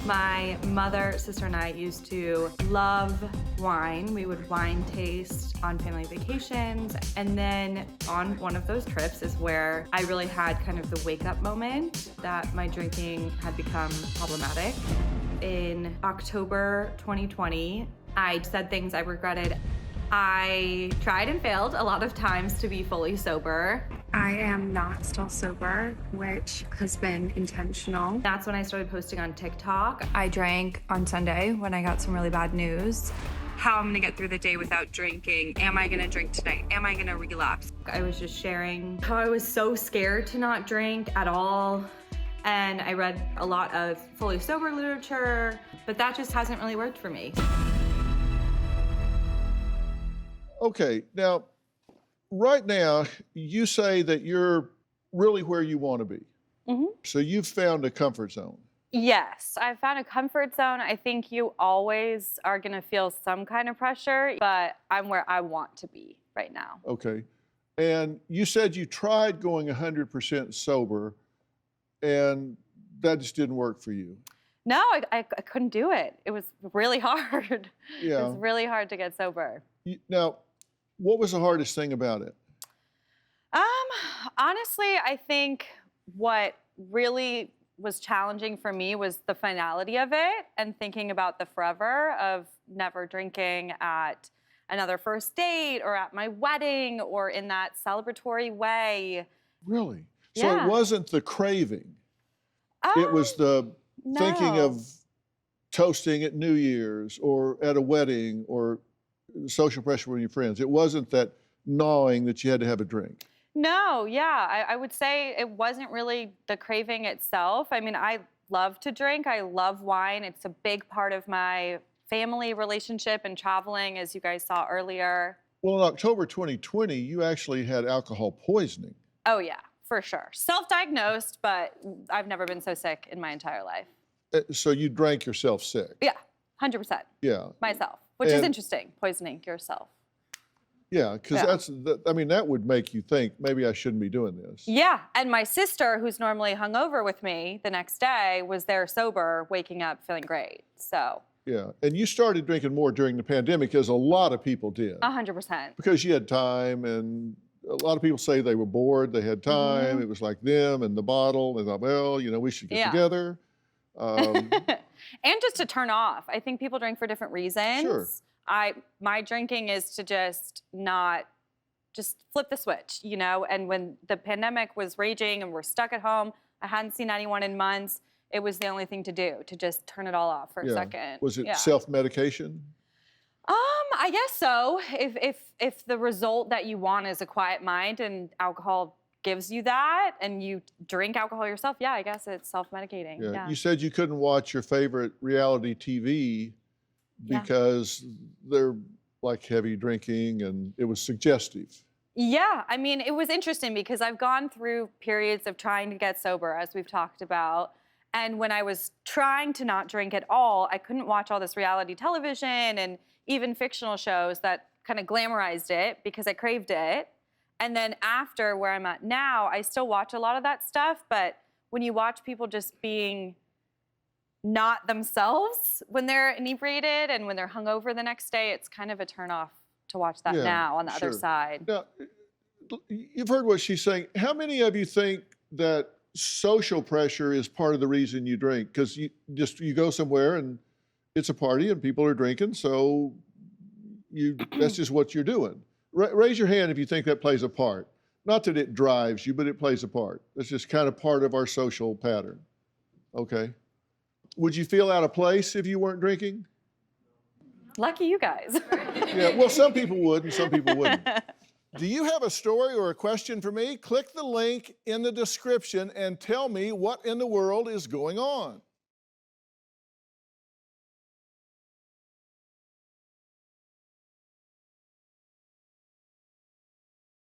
My mother, sister, and I used to love wine. We would wine taste on family vacations. And then on one of those trips is where I really had kind of the wake-up moment that my drinking had become problematic. In October 2020, I said things I regretted. I tried and failed a lot of times to be fully sober. I am not still sober, which has been intentional. That's when I started posting on TikTok. I drank on Sunday when I got some really bad news. How I'm gonna get through the day without drinking. Am I gonna drink tonight? Am I gonna relapse? I was just sharing how I was so scared to not drink at all. And I read a lot of fully sober literature, but that just hasn't really worked for me. Okay, now, right now, you say that you're really where you want to be. Mm-hmm. So you've found a comfort zone. Yes, I found a comfort zone. I think you always are gonna feel some kind of pressure, but I'm where I want to be right now. Okay. And you said you tried going 100% sober, and that just didn't work for you. No, I couldn't do it. It was really hard. Yeah. It was really hard to get sober. Now, what was the hardest thing about it? Honestly, I think what really was challenging for me was the finality of it and thinking about the forever of never drinking at another first date or at my wedding or in that celebratory way. Really? So Yeah. it wasn't the craving. It was the thinking No. of toasting at New Year's or at a wedding or social pressure with your friends. It wasn't that gnawing that you had to have a drink. No, yeah, I would say it wasn't really the craving itself. I mean, I love to drink. I love wine. It's a big part of my family relationship and traveling, as you guys saw earlier. Well, in October 2020, you actually had alcohol poisoning. Oh, yeah, for sure. Self-diagnosed, but I've never been so sick in my entire life. So you drank yourself sick. Yeah, 100%. Yeah. Myself, which is And- interesting, poisoning yourself. Yeah, because Yeah. I mean, that would make you think, maybe I shouldn't be doing this. Yeah, and my sister, who's normally hungover with me the next day, was there sober, waking up feeling great, so. Yeah, and you started drinking more during the pandemic, as a lot of people did. 100%. Because you had time, and a lot of people say they were bored, they had time, it was like them and the bottle, and thought, well, you know, we should get Yeah. together. And just to turn off. I think people drink for different reasons. Sure. My drinking is to just flip the switch, you know? And when the pandemic was raging and we're stuck at home, I hadn't seen anyone in months, it was the only thing to do, to just turn it all off for a second. Was it Yeah. self-medication? I guess so. If the result that you want is a quiet mind and alcohol gives you that and you drink alcohol yourself, yeah, I guess it's self-medicating. Yeah. Yeah. You said you couldn't watch your favorite reality TV Yeah. because they're like heavy drinking and it was suggestive. Yeah, I mean, it was interesting because I've gone through periods of trying to get sober, as we've talked about. And when I was trying to not drink at all, I couldn't watch all this reality television and even fictional shows that kind of glamorized it because I craved it. And then after where I'm at now, I still watch a lot of that stuff. But when you watch people just being not themselves when they're inebriated and when they're hungover the next day, it's kind of a turnoff to watch that Yeah, now on the sure. other side. Now, you've heard what she's saying. How many of you think that social pressure is part of the reason you drink? Because you go somewhere and it's a party and people are drinking, so that's just what you're doing. Raise your hand if you think that plays a part. Not that it drives you, but it plays a part. It's just kind of part of our social pattern. Okay. Would you feel out of place if you weren't drinking? Lucky you guys. Yeah, well, some people would and some people wouldn't. Do you have a story or a question for me? Click the link in the description and tell me what in the world is going on.